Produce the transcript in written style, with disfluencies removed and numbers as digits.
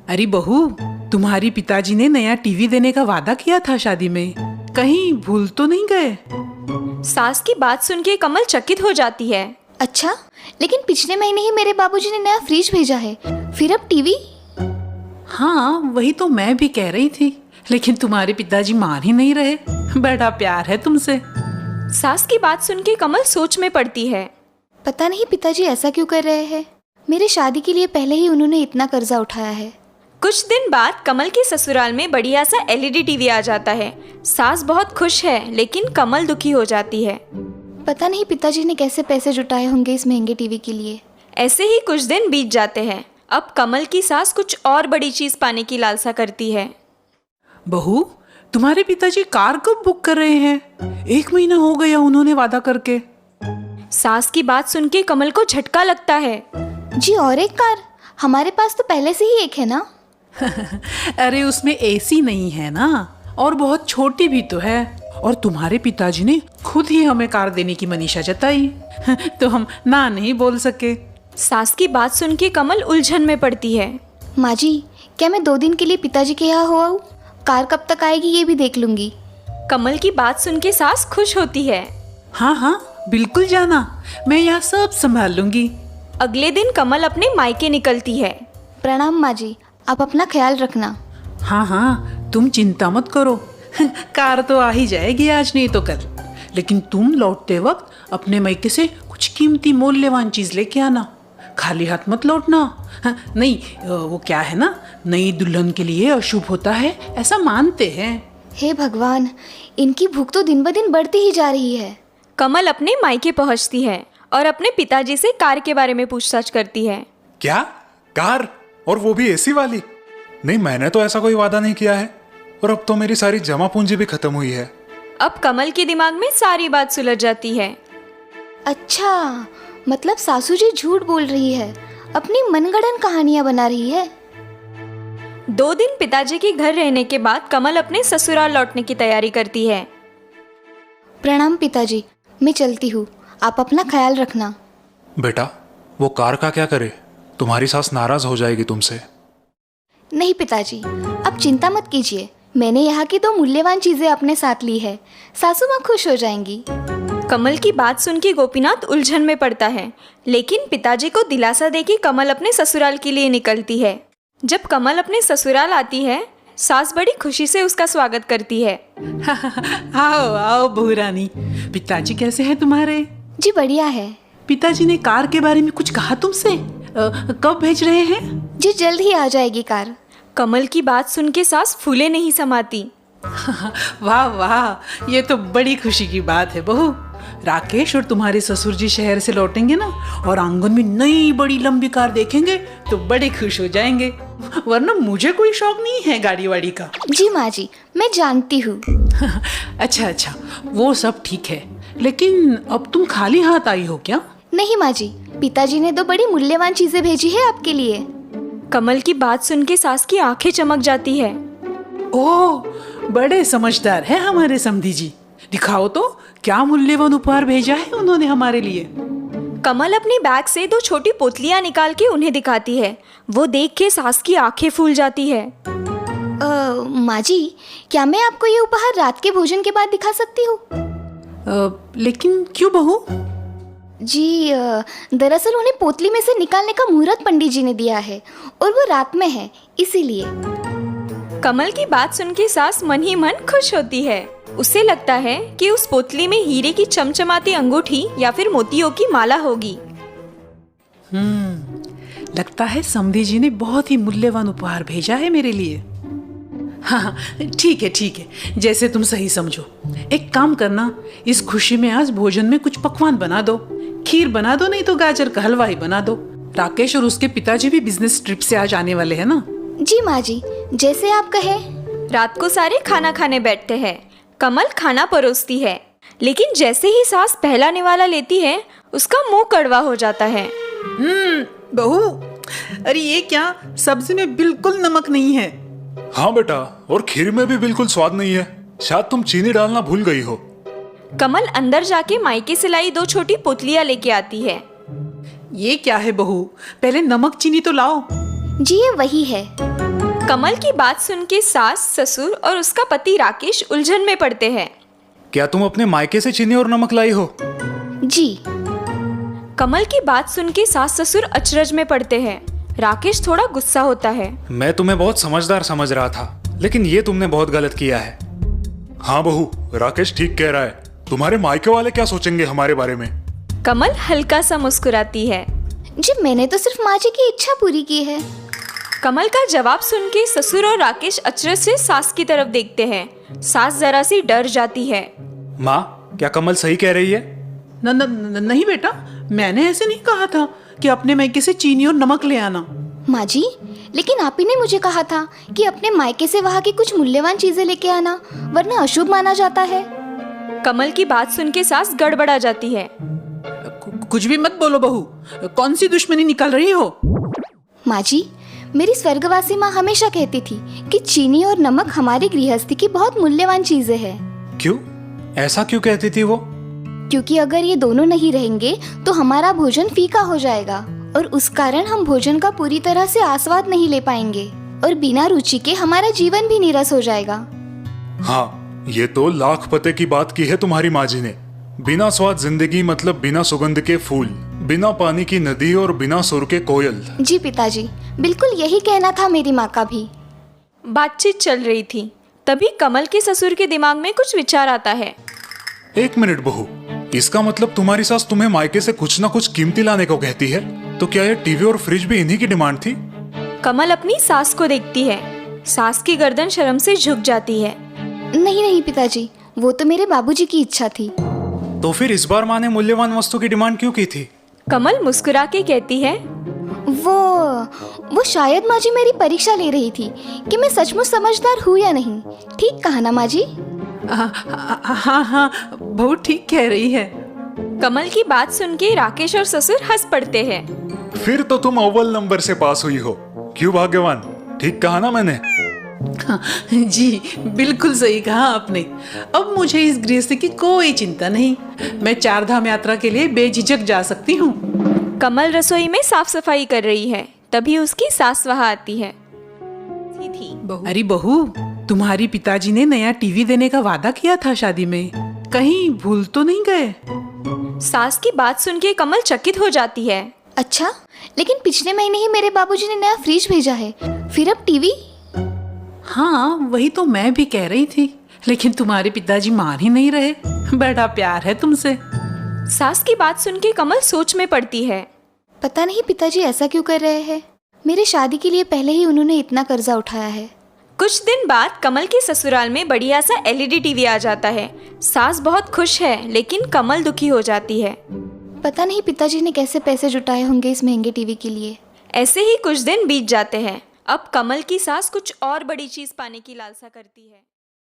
अरे बहू, तुम्हारी पिताजी ने नया टीवी देने का वादा किया था शादी में, कहीं भूल तो नहीं गए? सास की बात सुन के कमल चकित हो जाती है। अच्छा, लेकिन पिछले महीने ही मेरे बाबूजी ने नया फ्रिज भेजा है, फिर अब टीवी? हाँ, वही तो मैं भी कह रही थी, लेकिन तुम्हारे पिताजी मान ही नहीं रहे। बड़ा प्यार है तुमसे। सास की बात सुन के कमल सोच में पड़ती है। पता नहीं पिताजी ऐसा क्यों कर रहे हैं। मेरे शादी के लिए पहले ही उन्होंने इतना कर्जा उठाया है। कुछ दिन बाद कमल के ससुराल में बढ़िया सा एलईडी टीवी आ जाता है। सास बहुत खुश है, लेकिन कमल दुखी हो जाती है। पता नहीं पिताजी ने कैसे पैसे जुटाए होंगे इस महंगे टीवी के लिए। ऐसे ही कुछ दिन बीत जाते हैं। अब कमल की सास कुछ और बड़ी चीज पाने की लालसा करती है। बहू, तुम्हारे पिताजी कार कब बुक कर रहे हैं? 1 महीना हो गया उन्होंने वादा करके। सास की बात सुन के कमल को झटका लगता है। जी, और एक कार? हमारे पास तो पहले से ही एक है ना। अरे उसमें एसी नहीं है ना, और बहुत छोटी भी तो है। और तुम्हारे पिताजी ने खुद ही हमें कार देने की मनीषा जताई, तो हम ना नहीं बोल सके। सास की बात सुन के कमल उलझन में पड़ती है। माँ जी, क्या मैं 2 दिन के लिए पिताजी के यहाँ हो आऊँ? कार कब तक आएगी ये भी देख लूंगी। कमल की बात सुन के सास खुश होती है। हाँ हाँ, बिल्कुल जाना, मैं यहाँ सब संभाल लूंगी। अगले दिन कमल अपने मायके निकलती है। प्रणाम माँ जी, आप अपना ख्याल रखना। हाँ हाँ, तुम चिंता मत करो, कार तो आ ही जाएगी आज नहीं तो कल। लेकिन तुम लौटते वक्त अपने मायके से कुछ कीमती मूल्यवान चीज लेके आना, खाली हाथ मत लौटना। हाँ, नहीं, वो क्या है ना, नई दुल्हन के लिए अशुभ होता है, ऐसा मानते हैं। हे भगवान, इनकी भूख तो दिन ब दिन बढ़ती ही जा रही है। कमल अपने मायके पहुंचती है और अपने पिताजी से कार के बारे में पूछताछ करती है। क्या कार, और वो भी एसी वाली? नहीं, मैंने तो ऐसा कोई वादा नहीं किया है, और अब तो मेरी सारी जमा पूंजी भी खत्म हुई है। अब कमल के दिमाग में सारी बात सुलझ जाती है। अच्छा, मतलब सासू जी झूठ बोल रही है, अपनी मनगढ़ंत कहानियां बना रही है। 2 दिन पिताजी के घर रहने के बाद कमल अपने ससुराल लौटने की तैयारी करती है। प्रणाम पिताजी, मैं चलती हूँ, आप अपना ख्याल रखना। बेटा, वो कार का क्या करे? तुम्हारी सास नाराज हो जाएगी तुमसे। नहीं पिताजी, अब चिंता मत कीजिए, मैंने यहाँ की 2 मूल्यवान चीजें अपने साथ ली है, सासू माँ खुश हो जाएंगी। कमल की बात सुन के गोपीनाथ उलझन में पड़ता है, लेकिन पिताजी को दिलासा देके कमल अपने ससुराल के लिए निकलती है। जब कमल अपने ससुराल आती है, सास बड़ी खुशी से उसका स्वागत करती है। आओ आओ बहू रानी, पिताजी कैसे हैं तुम्हारे? जी बढ़िया है। पिताजी ने कार के बारे में कुछ कहा तुमसे? कब भेज रहे हैं? जी जल्द ही आ जाएगी कार। कमल की बात सुन के सास फूले नहीं समाती। वाह वाह, ये तो बड़ी खुशी की बात है बहू। राकेश और तुम्हारे ससुर जी शहर से लौटेंगे ना, और आंगन में नई बड़ी लंबी कार देखेंगे तो बड़े खुश हो जाएंगे, वरना मुझे कोई शौक नहीं है गाड़ी वाड़ी का। जी माँ जी, मैं जानती हूँ। अच्छा अच्छा, वो सब ठीक है, लेकिन अब तुम खाली हाथ आई हो क्या? नहीं माँ जी, पिताजी ने 2 बड़ी मूल्यवान चीजें भेजी है आपके लिए। कमल की बात सुन के सास की आंखें चमक जाती है। ओह, बड़े समझदार हैं हमारे समधी जी। दिखाओ तो, क्या मूल्यवान उपहार भेजा है उन्होंने हमारे लिए। कमल अपने बैग से 2 छोटी पोतलियां निकाल के उन्हें दिखाती है। वो देख के सास की आंखें फूल जाती है। माँ जी, क्या मैं आपको ये उपहार रात के भोजन के बाद दिखा सकती हूँ? लेकिन क्यों बहू? जी, दरअसल उन्हें पोतली में से निकालने का मुहूर्त पंडित जी ने दिया है, और वो रात में है, इसीलिए। कमल की बात सुन के सास मन ही मन खुश होती है। उसे लगता है कि उस पोतली में हीरे की चमचमाती अंगूठी या फिर मोतियों की माला होगी। लगता है समधी जी ने बहुत ही मूल्यवान उपहार भेजा है मेरे लिए। हाँ, ठीक है, जैसे तुम सही समझो। एक काम करना, इस खुशी में आज भोजन में कुछ पकवान बना दो, खीर बना दो, नहीं तो गाजर का हलवा ही बना दो। राकेश और उसके पिताजी भी बिजनेस ट्रिप से आज आने वाले हैं ना। जी माँ जी, जैसे आप कहे। रात को सारे खाना खाने बैठते हैं। कमल खाना परोसती है, लेकिन जैसे ही सास पहला निवाला लेती है, उसका मुंह कड़वा हो जाता है। बहू, अरे ये क्या, सब्जी में बिल्कुल नमक नहीं है। हाँ बेटा, और खीर में भी बिल्कुल स्वाद नहीं है, शायद तुम चीनी डालना भूल गई हो। कमल अंदर जाके मायके से लाई 2 छोटी पोतलियां लेके आती है। ये क्या है बहू, पहले नमक चीनी तो लाओ। जी ये वही है। कमल की बात सुन के सास, ससुर और उसका पति राकेश उलझन में पड़ते हैं। क्या तुम अपने मायके से चीनी और नमक लाई हो? जी। कमल की बात सुन के सास ससुर अचरज में पड़ते हैं। राकेश थोड़ा गुस्सा होता है। मैं तुम्हें बहुत समझदार समझ रहा था, लेकिन ये तुमने बहुत गलत किया है। हाँ बहू, राकेश ठीक कह रहा है। तुम्हारे मायके वाले क्या सोचेंगे हमारे बारे में? कमल हल्का सा मुस्कुराती है। जी मैंने तो सिर्फ माँ जी की इच्छा पूरी की है। कमल का जवाब सुन के ससुर और राकेश अचरज से सास की तरफ देखते हैं। सास जरा सी डर जाती है। माँ, क्या कमल सही कह रही है? नहीं बेटा, मैंने ऐसे नहीं कहा था कि अपने मायके से चीनी और नमक ले आना। माँ जी, लेकिन आप ही ने मुझे कहा था कि अपने मायके से वहाँ की कुछ मूल्यवान चीजें लेके आना, वरना अशुभ माना जाता है। कमल की बात सुन के सास गड़बड़ा जाती है। कुछ भी मत बोलो बहू, कौन सी दुश्मनी निकाल रही हो? माँ जी, मेरी स्वर्गवासी माँ हमेशा कहती थी कि चीनी और नमक हमारी गृहस्थी की बहुत मूल्यवान चीजें हैं। क्यों? ऐसा क्यों कहती थी वो? क्योंकि अगर ये दोनों नहीं रहेंगे तो हमारा भोजन फीका हो जाएगा और उस कारण हम भोजन का पूरी तरह से आस्वाद नहीं ले पाएंगे और बिना रुचि के हमारा जीवन भी नीरस हो जाएगा। हाँ, ये तो लाख पते की बात की है तुम्हारी माँ जी ने। बिना स्वाद जिंदगी मतलब बिना सुगंध के फूल, बिना पानी की नदी और बिना सुर के कोयल। जी पिताजी, बिल्कुल यही कहना था मेरी माँ का भी। बातचीत चल रही थी, तभी कमल के ससुर के दिमाग में कुछ विचार आता है। एक मिनट बहू, इसका मतलब तुम्हारी सास तुम्हें मायके से कुछ ना कुछ कीमती लाने को कहती है? तो क्या ये टीवी और फ्रिज भी इन्हीं की डिमांड थी? कमल अपनी सास को देखती है। सास की गर्दन शर्म से झुक जाती है। नहीं नहीं पिताजी, वो तो मेरे बाबूजी की इच्छा थी। तो फिर इस बार माँ ने मूल्यवान वस्तु की डिमांड क्यों की थी? कमल मुस्कुरा के कहती है, वो शायद माँ जी मेरी परीक्षा ले रही थी कि मैं सचमुच समझदार हूँ या नहीं। ठीक कहा ना माँ जी? हाँ, बहू ठीक कह रही है। कमल की बात सुन के राकेश और ससुर हंस पड़ते हैं। फिर तो तुम अव्वल नंबर से पास हुई हो। क्यों भाग्यवान, ठीक कहा ना मैंने? हाँ, जी बिल्कुल सही कहा आपने। अब मुझे इस गृहस्थी की कोई चिंता नहीं। मैं 4 धाम यात्रा के लिए बेझिझक जा सकती हूँ। कमल रसोई में साफ सफाई कर रही है, तभी उसकी सास वहाँ आती है। अरे बहू, तुम्हारी पिताजी ने नया टीवी देने का वादा किया था शादी में, कहीं भूल तो नहीं गए? सास की बात सुन के कमल चकित हो जाती है। अच्छा, लेकिन पिछले महीने ही मेरे बाबूजी ने नया फ्रिज भेजा है, फिर अब टीवी? हाँ, वही तो मैं भी कह रही थी, लेकिन तुम्हारे पिताजी मान ही नहीं रहे। बड़ा प्यार है तुमसे। सास की बात सुन के कमल सोच में पड़ती है। पता नहीं पिताजी ऐसा क्यों कर रहे हैं। मेरे शादी के लिए पहले ही उन्होंने इतना कर्जा उठाया है। कुछ दिन बाद कमल के ससुराल में बढ़िया सा एलईडी टीवी आ जाता है। सास बहुत खुश है, लेकिन कमल दुखी हो जाती है। पता नहीं पिताजी ने कैसे पैसे जुटाए होंगे इस महंगे टीवी के लिए। ऐसे ही कुछ दिन बीत जाते हैं। अब कमल की सास कुछ और बड़ी चीज पाने की लालसा करती है।